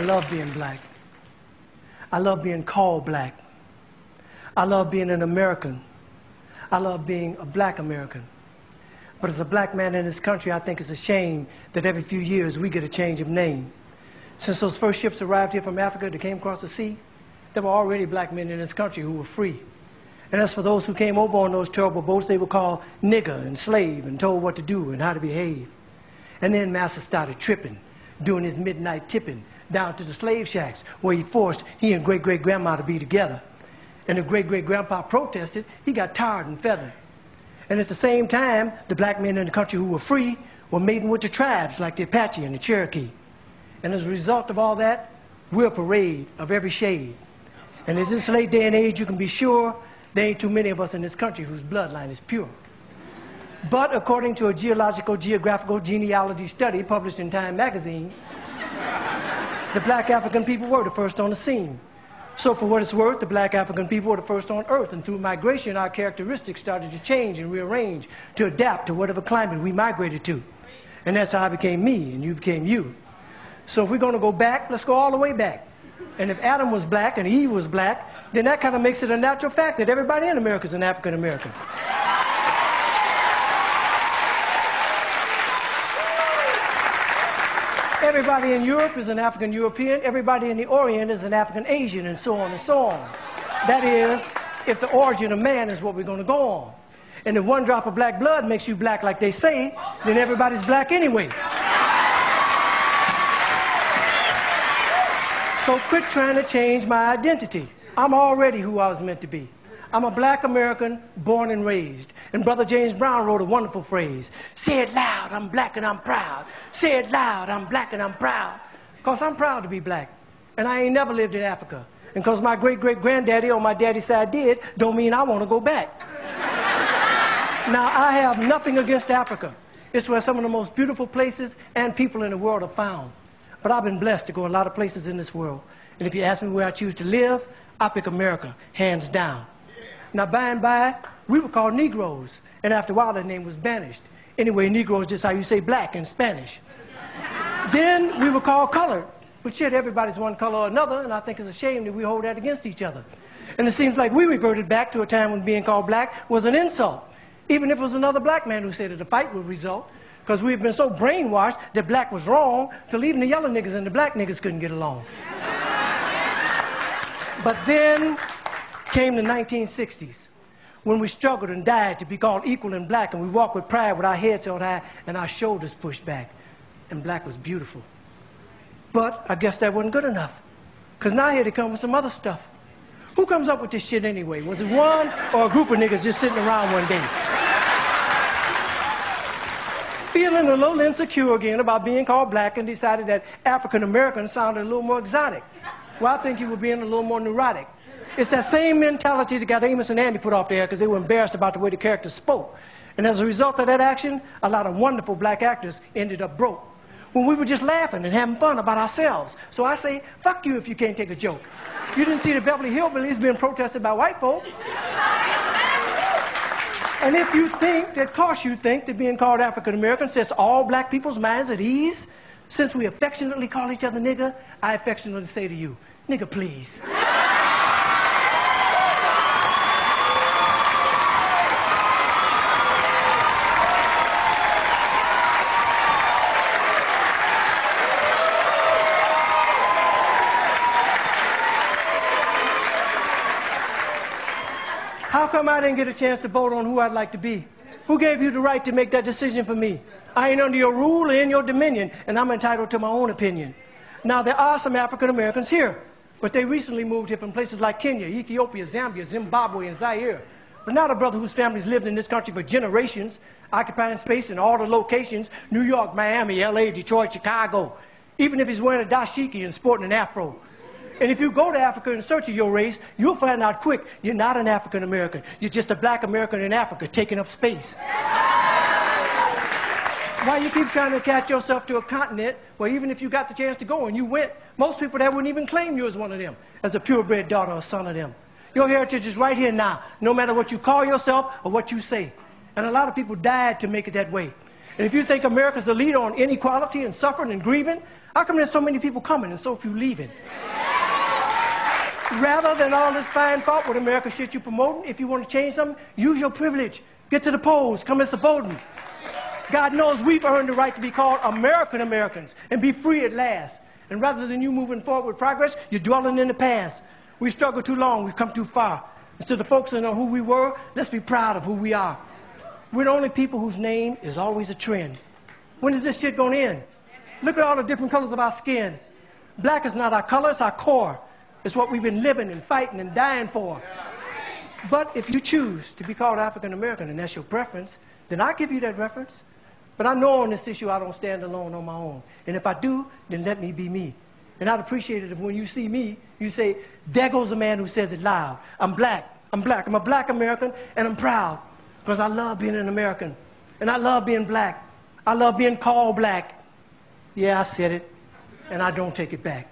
I love being black. I love being called black. I love being an American. I love being a black American. But as a black man in this country, I think it's a shame that every few years we get a change of name. Since those first ships arrived here from Africa that came across the sea, there were already black men in this country who were free. And as for those who came over on those terrible boats, they were called nigger and slave and told what to do and how to behave. And then Master started tripping, doing his midnight tipping down to the slave shacks where he forced he and great-great-grandma to be together. And if great-great-grandpa protested, he got tarred and feathered. And at the same time, the black men in the country who were free were mating with the tribes like the Apache and the Cherokee. And as a result of all that, we're a parade of every shade. And in this late day and age, you can be sure there ain't too many of us in this country whose bloodline is pure. But according to a geographical genealogy study published in Time magazine, the black African people were the first on the scene. So for what it's worth, the black African people were the first on earth, and through migration, our characteristics started to change and rearrange to adapt to whatever climate we migrated to. And that's how I became me, and you became you. So if we're going to go back, let's go all the way back. And if Adam was black and Eve was black, then that kind of makes it a natural fact that everybody in America is an African American. Everybody in Europe is an African European. Everybody in the Orient is an African Asian, and so on and so on. That is, if the origin of man is what we're going to go on. And if one drop of black blood makes you black like they say, then everybody's black anyway. So quit trying to change my identity. I'm already who I was meant to be. I'm a black American born and raised. And Brother James Brown wrote a wonderful phrase. Say it loud, I'm black and I'm proud. Say it loud, I'm black and I'm proud. Because I'm proud to be black. And I ain't never lived in Africa. And because my great-great-granddaddy on my daddy's side did, don't mean I want to go back. Now, I have nothing against Africa. It's where some of the most beautiful places and people in the world are found. But I've been blessed to go a lot of places in this world. And if you ask me where I choose to live, I pick America, hands down. Now, by and by, we were called Negroes. And after a while, that name was banished. Anyway, Negro is just how you say black in Spanish. Then we were called colored. But shit, everybody's one color or another, and I think it's a shame that we hold that against each other. And it seems like we reverted back to a time when being called black was an insult. Even if it was another black man who said that a fight would result. Because we've been so brainwashed that black was wrong, till even the yellow niggas and the black niggas couldn't get along. But then came the 1960s, when we struggled and died to be called equal and black, and we walked with pride with our heads held high and our shoulders pushed back. And black was beautiful. But I guess that wasn't good enough. Because now here they come with some other stuff. Who comes up with this shit anyway? Was it one or a group of niggas just sitting around one day? Feeling a little insecure again about being called black and decided that African American sounded a little more exotic. Well, I think you were being a little more neurotic. It's that same mentality that got Amos and Andy put off the air because they were embarrassed about the way the characters spoke. And as a result of that action, a lot of wonderful black actors ended up broke. When we were just laughing and having fun about ourselves. So I say, fuck you if you can't take a joke. You didn't see the Beverly Hillbillies being protested by white folks. And if you think that, cause you think that being called African American sets all black people's minds at ease, since we affectionately call each other nigger, I affectionately say to you, nigger please. How come I didn't get a chance to vote on who I'd like to be? Who gave you the right to make that decision for me? I ain't under your rule or in your dominion, and I'm entitled to my own opinion. Now, there are some African Americans here, but they recently moved here from places like Kenya, Ethiopia, Zambia, Zimbabwe, and Zaire. But not a brother whose family's lived in this country for generations, occupying space in all the locations, New York, Miami, LA, Detroit, Chicago, even if he's wearing a dashiki and sporting an afro. And if you go to Africa in search of your race, you'll find out quick you're not an African American. You're just a black American in Africa taking up space. Why you keep trying to attach yourself to a continent where even if you got the chance to go and you went, most people there wouldn't even claim you as one of them, as a purebred daughter or son of them. Your heritage is right here now, no matter what you call yourself or what you say. And a lot of people died to make it that way. And if you think America's the leader on inequality and suffering and grieving, how come there's so many people coming and so few leaving? Rather than all this fine thought with America shit you promoting, if you want to change something, use your privilege. Get to the polls, come and support them. God knows we've earned the right to be called American Americans and be free at last. And rather than you moving forward with progress, you're dwelling in the past. We struggled too long, we've come too far. Instead of focusing on who we were, let's be proud of who we are. We're the only people whose name is always a trend. When is this shit going to end? Look at all the different colors of our skin. Black is not our color, it's our core. It's what we've been living and fighting and dying for. But if you choose to be called African American and that's your preference, then I'll give you that reference. But I know on this issue I don't stand alone on my own. And if I do, then let me be me. And I'd appreciate it if when you see me, you say, there goes a man who says it loud. I'm black. I'm black. I'm a black American, and I'm proud. Because I love being an American. And I love being black. I love being called black. Yeah, I said it, and I don't take it back.